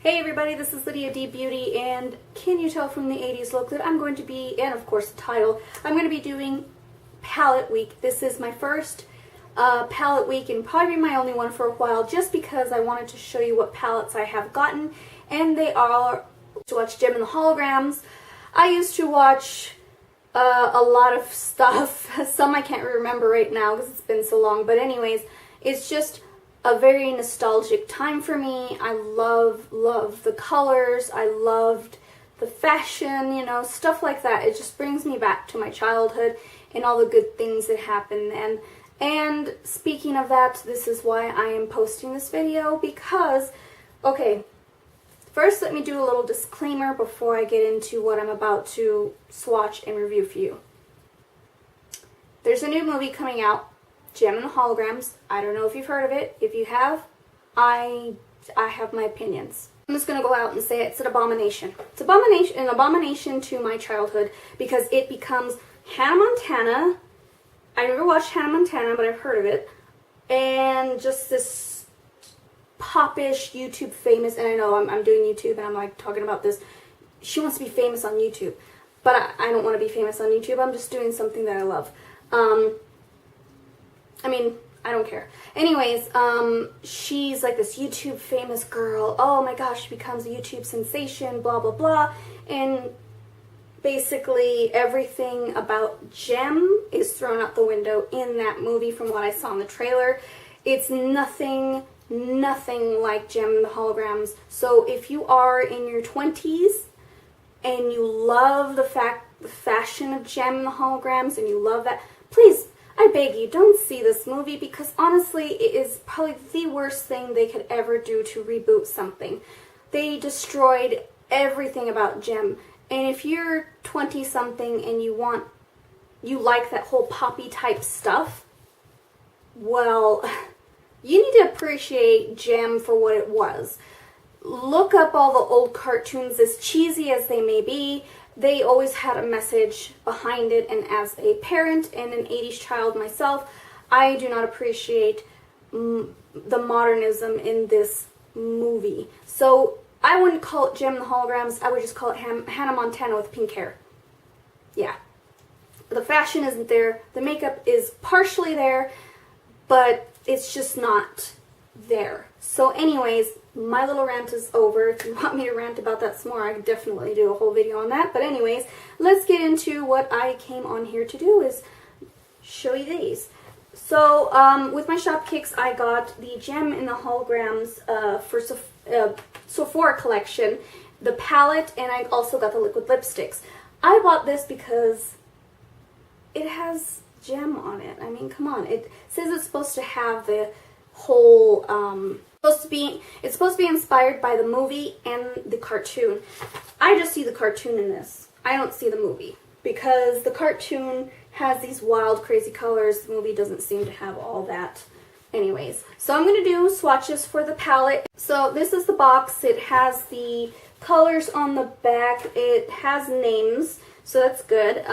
Hey everybody, this is Lydia D Beauty, and can you tell from the 80s look that I'm going to be, and of course the title, I'm going to be doing palette week. This is my first palette week and probably my only one for a while, just because I wanted to show you what palettes I have gotten, and they are to watch Jem and the Holograms. I used to watch a lot of stuff. Some I can't remember right now because it's been so long, but anyways, it's just a very nostalgic time for me. I love the colors. I loved the fashion, you know, stuff like that. It just brings me back to my childhood and all the good things that happened then. And speaking of that, this is why I am posting this video, because, okay, first let me do a little disclaimer before I get into what I'm about to swatch and review for you. There's a new movie coming out, Jem and the Holograms. I don't know if you've heard of it. If you have, I have my opinions. I'm just going to go out and say it's an abomination. It's an abomination to my childhood because it becomes Hannah Montana. I never watched Hannah Montana, but I've heard of it. And just this popish YouTube famous, and I know I'm doing YouTube and I'm like talking about this. She wants to be famous on YouTube, but I don't want to be famous on YouTube. I'm just doing something that I love. I mean, I don't care. Anyways, she's like this YouTube famous girl. Oh my gosh, she becomes a YouTube sensation, blah, blah, blah. And basically everything about Jem is thrown out the window in that movie from what I saw in the trailer. It's nothing like Jem and the Holograms. So if you are in your 20s and you love the fashion of Jem and the Holograms and you love that, please, I beg you, don't see this movie, because honestly, it is probably the worst thing they could ever do to reboot something. They destroyed everything about Jem. And if you're 20-something and you like that whole poppy type stuff, well, you need to appreciate Jem for what it was. Look up all the old cartoons, as cheesy as they may be. They always had a message behind it, and as a parent and an 80s child myself, I do not appreciate the modernism in this movie. So I wouldn't call it Jem and the Holograms, I would just call it Hannah Montana with pink hair. Yeah. The fashion isn't there, the makeup is partially there, but it's just not there. So anyways, my little rant is over. If you want me to rant about that some more, I could definitely do a whole video on that. But anyways, let's get into what I came on here to do, is show you these. So with my shop kicks, I got the Jem and the Holograms for Sephora collection, the palette, and I also got the liquid lipsticks. I bought this because it has Jem on it. I mean, come on. It says it's supposed to have the whole it's supposed to be inspired by the movie and the cartoon. I just see the cartoon in this. I don't see the movie, because the cartoon has these wild, crazy colors. The movie doesn't seem to have all that. Anyways, so I'm going to do swatches for the palette. So this is the box. It has the colors on the back. It has names, so that's good.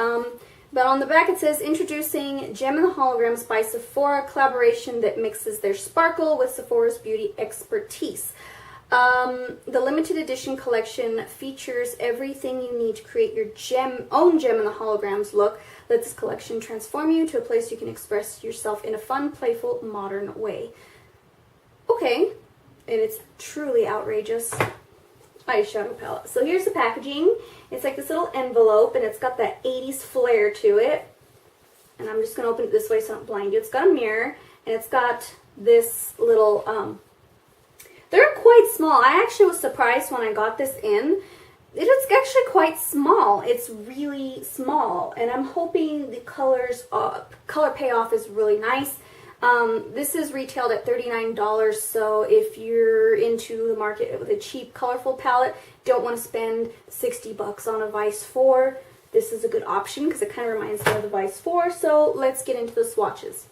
But on the back it says, introducing Jem and the Holograms by Sephora, collaboration that mixes their sparkle with Sephora's beauty expertise. The limited edition collection features everything you need to create your own Jem and the Holograms look. Let this collection transform you to a place you can express yourself in a fun, playful, modern way. Okay, and it's truly outrageous. Eyeshadow palette. So here's the packaging. It's like this little envelope, and it's got that 80s flair to it. And I'm just going to open it this way so I don't blind you. It's got a mirror, and it's got this little, they're quite small. I actually was surprised when I got this in. It is actually quite small. It's really small, and I'm hoping the color payoff is really nice. This is retailed at $39, so if you're into the market with a cheap, colorful palette, don't want to spend 60 bucks on a Vice 4, this is a good option because it kind of reminds me of the Vice 4, so let's get into the swatches.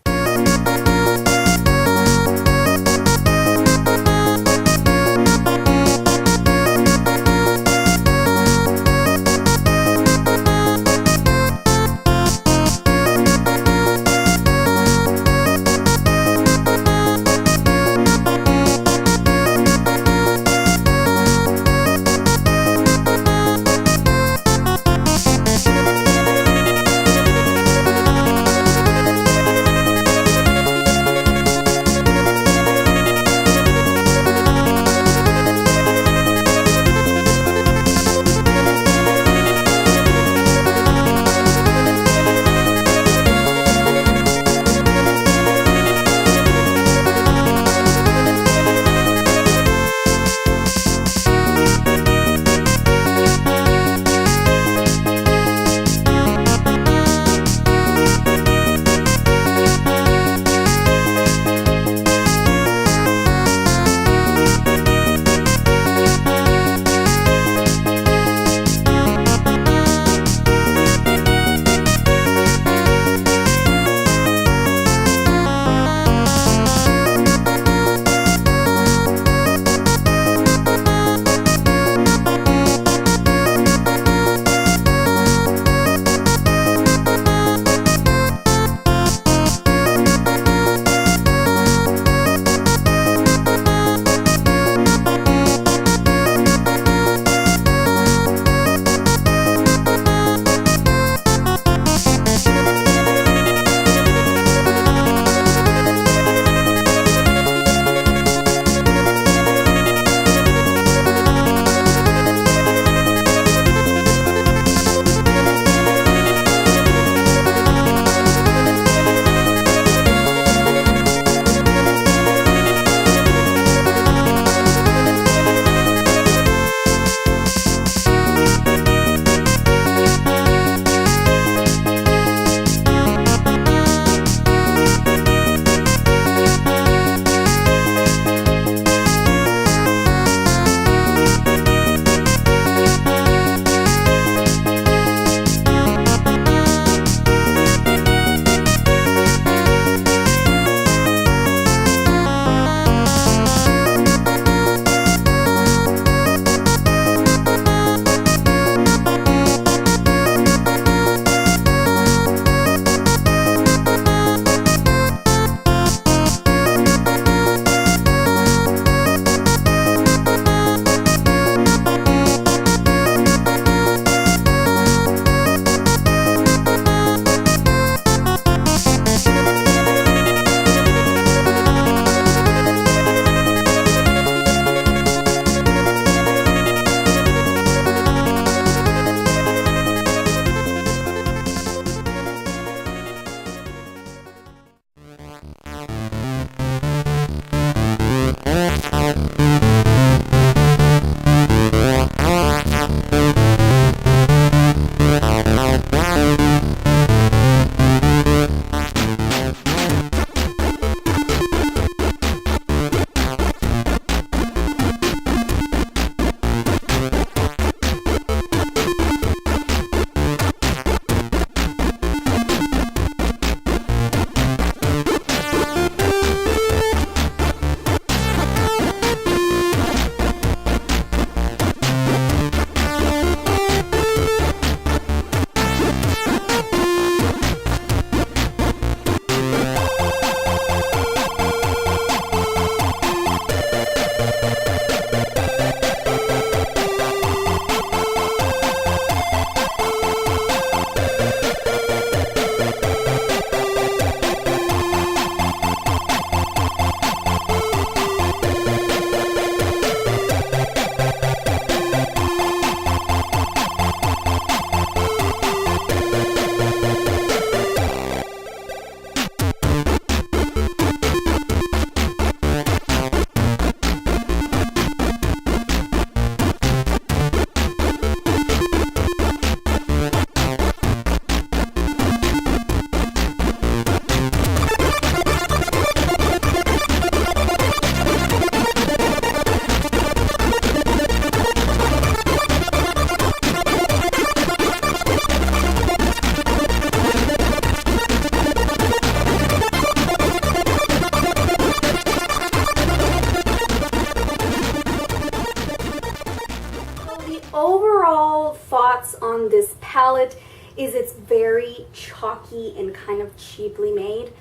is it's very chalky and kind of cheaply made.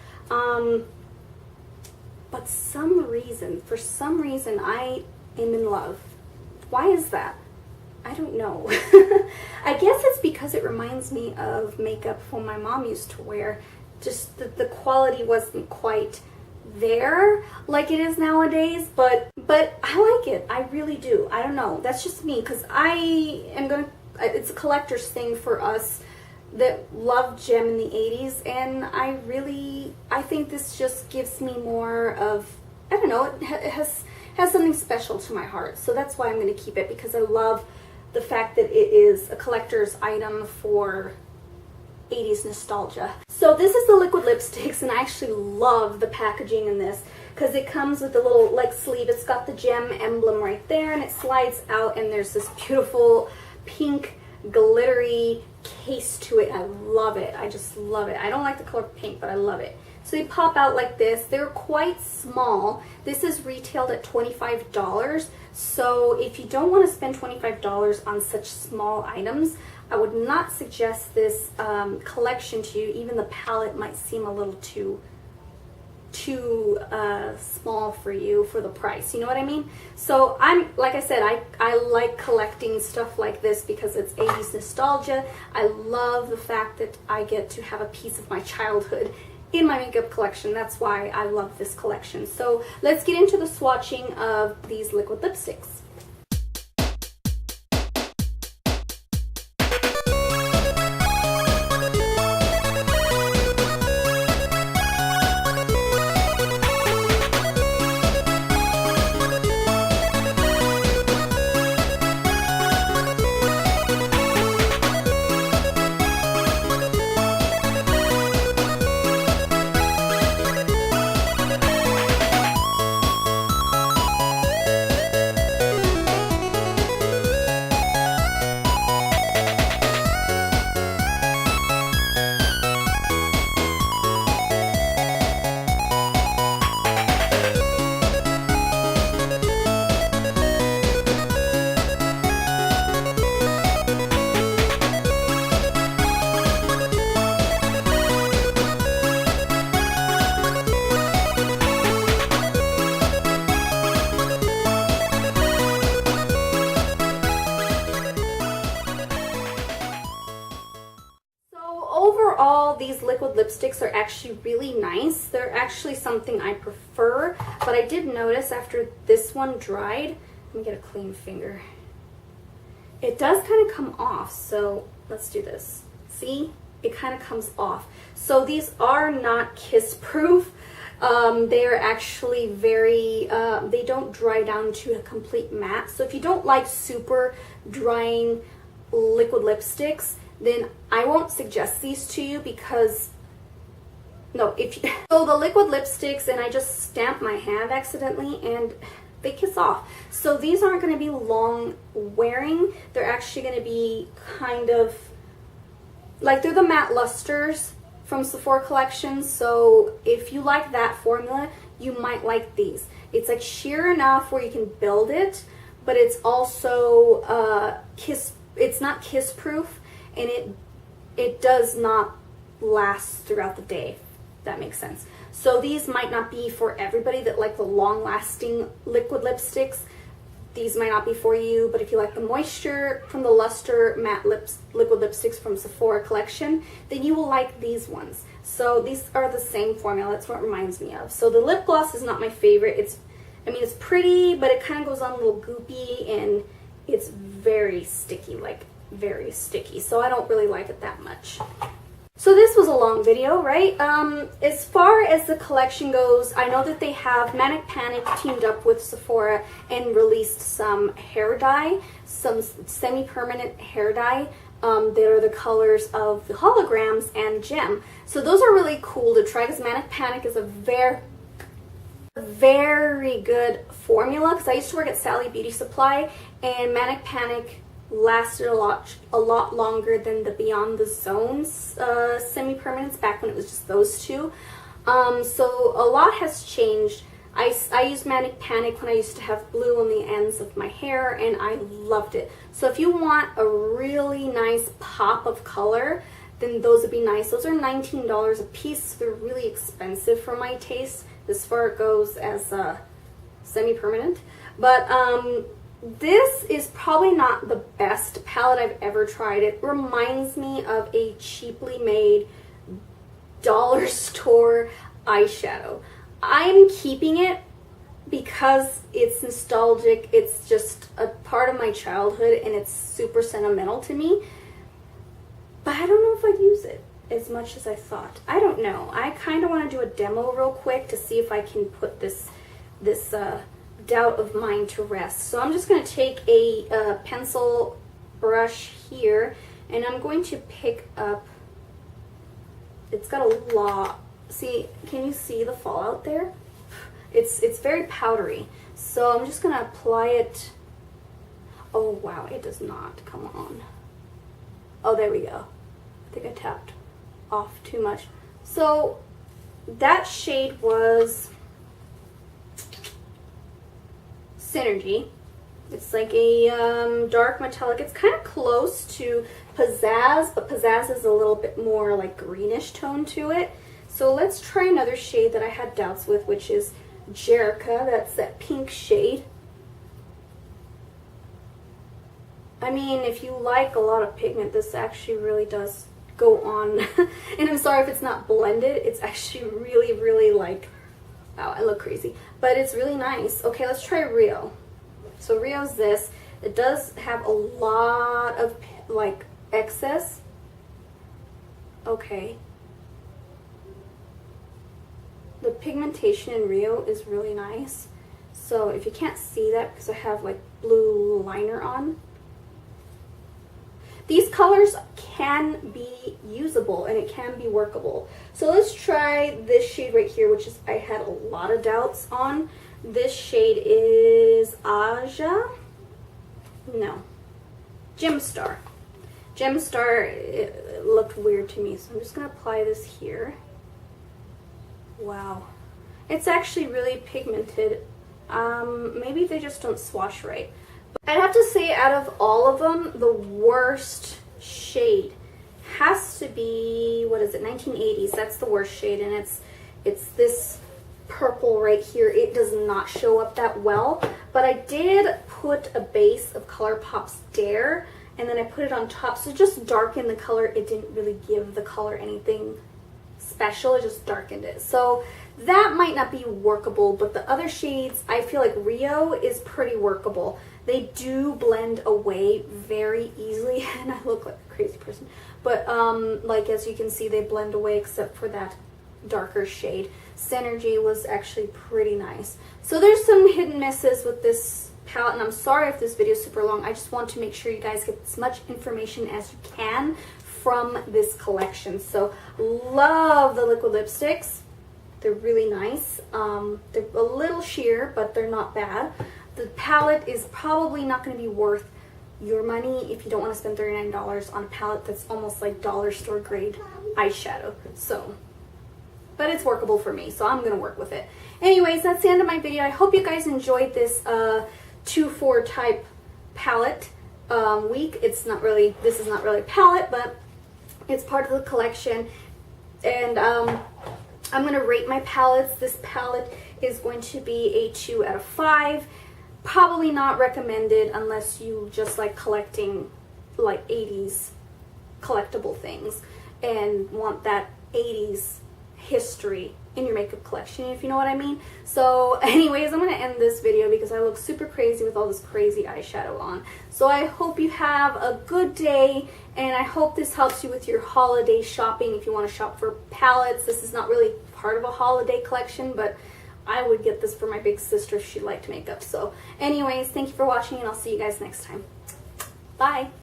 But for some reason, I am in love. Why is that? I don't know. I guess it's because it reminds me of makeup when my mom used to wear. Just the quality wasn't quite there like it is nowadays, but I like it. I really do. I don't know. That's just me, because it's a collector's thing for us that loved Jem in the 80s, and I think this just gives me more of, I don't know, it has something special to my heart. So that's why I'm going to keep it, because I love the fact that it is a collector's item for 80s nostalgia. So this is the liquid lipsticks, and I actually love the packaging in this because it comes with a little like sleeve. It's got the Jem emblem right there, and it slides out, and there's this beautiful pink glittery case to it. I love it. I just love it. I don't like the color pink, but I love it. So they pop out like this. They're quite small. This is retailed at $25. So if you don't want to spend $25 on such small items, I would not suggest this collection to you. Even the palette might seem a little too small for you for the price. You know what I mean? So like I said, I like collecting stuff like this because it's 80s nostalgia. I love the fact that I get to have a piece of my childhood in my makeup collection. That's why I love this collection. So let's get into the swatching of these liquid lipsticks. Overall, these liquid lipsticks are actually really nice. They're actually something I prefer, but I did notice after this one dried, let me get a clean finger, it does kind of come off. So let's do this. See, it kind of comes off. So these are not kiss proof. They're actually very, they don't dry down to a complete matte. So if you don't like super drying liquid lipsticks, then I won't suggest these to you because, so the liquid lipsticks, and I just stamped my hand accidentally and they kiss off. So these aren't going to be long wearing. They're actually going to be kind of, like, they're the matte lusters from Sephora collection. So if you like that formula, you might like these. It's like sheer enough where you can build it, but it's also it's not kiss proof. And it does not last throughout the day, if that makes sense. So these might not be for everybody that like the long-lasting liquid lipsticks. These might not be for you, but if you like the moisture from the Luster matte liquid lipsticks from Sephora collection, then you will like these ones. So these are the same formula. That's what it reminds me of. So the lip gloss is not my favorite. It's pretty, but it kind of goes on a little goopy, and it's very sticky, like very sticky, so I don't really like it that much. So this was a long video, right? As far as the collection goes, I know that they have Manic Panic teamed up with Sephora and released some hair dye, some semi-permanent hair dye that are the colors of the Holograms and Jem. So those are really cool to try because Manic Panic is a very good formula, because I used to work at Sally Beauty Supply, and Manic Panic lasted a lot longer than the Beyond the Zones semi-permanents back when it was just those two. So a lot has changed. I used Manic Panic when I used to have blue on the ends of my hair, and I loved it. So if you want a really nice pop of color, then those would be nice. Those are $19 a piece. So they're really expensive for my taste. As far it goes as semi-permanent. But this is probably not the best palette I've ever tried. It reminds me of a cheaply made dollar store eyeshadow. I'm keeping it because it's nostalgic. It's just a part of my childhood and it's super sentimental to me. But I don't know if I'd use it as much as I thought. I don't know. I kind of want to do a demo real quick to see if I can put this doubt of mine to rest. So I'm just going to take a pencil brush here and I'm going to pick up, it's got a lot, see, can you see the fallout there? It's very powdery. So I'm just going to apply it. Oh wow, it does not, come on. Oh, there we go. I think I tapped off too much. So that shade was Synergy. It's like a dark metallic. It's kind of close to Pizzazz, but Pizzazz is a little bit more like greenish tone to it. So let's try another shade that I had doubts with, which is Jerica. That's that pink shade. I mean, if you like a lot of pigment, this actually really does go on. And I'm sorry if it's not blended. It's actually really, really like, wow, I look crazy. But it's really nice. Okay, let's try Rio. So Rio's this. It does have a lot of like excess. Okay. The pigmentation in Rio is really nice. So if you can't see that because I have like blue liner on, these colors can be usable and it can be workable. So let's try this shade right here, which is I had a lot of doubts on. This shade is Aja. No. Gemstar. Gemstar, it looked weird to me, so I'm just going to apply this here. Wow. It's actually really pigmented. Maybe they just don't swatch right. I'd have to say out of all of them, the worst shade has to be, what is it, 1980s. That's the worst shade, and it's this purple right here. It does not show up that well, but I did put a base of ColourPop's Dare, and then I put it on top, so just darkened the color. It didn't really give the color anything special, it just darkened it. So that might not be workable, but the other shades, I feel like Rio is pretty workable. They do blend away very easily, and I look like a crazy person. But like as you can see, they blend away except for that darker shade. Synergy was actually pretty nice. So there's some hit and misses with this palette, and I'm sorry if this video is super long. I just want to make sure you guys get as much information as you can from this collection. So love the liquid lipsticks. They're really nice. They're a little sheer, but they're not bad. The palette is probably not going to be worth your money if you don't want to spend $39 on a palette that's almost like dollar store grade eyeshadow. So, but it's workable for me, so I'm going to work with it. Anyways, that's the end of my video. I hope you guys enjoyed this 2-4 type palette week. It's not really, this is not really a palette, but it's part of the collection. And I'm going to rate my palettes. This palette is going to be a 2 out of 5. Probably not recommended unless you just like collecting like 80s collectible things and want that 80s history in your makeup collection, if you know what I mean. So anyways, I'm going to end this video because I look super crazy with all this crazy eyeshadow on. So I hope you have a good day, and I hope this helps you with your holiday shopping. If you want to shop for palettes, this is not really part of a holiday collection, but I would get this for my big sister if she liked makeup. So anyways, thank you for watching, and I'll see you guys next time. Bye!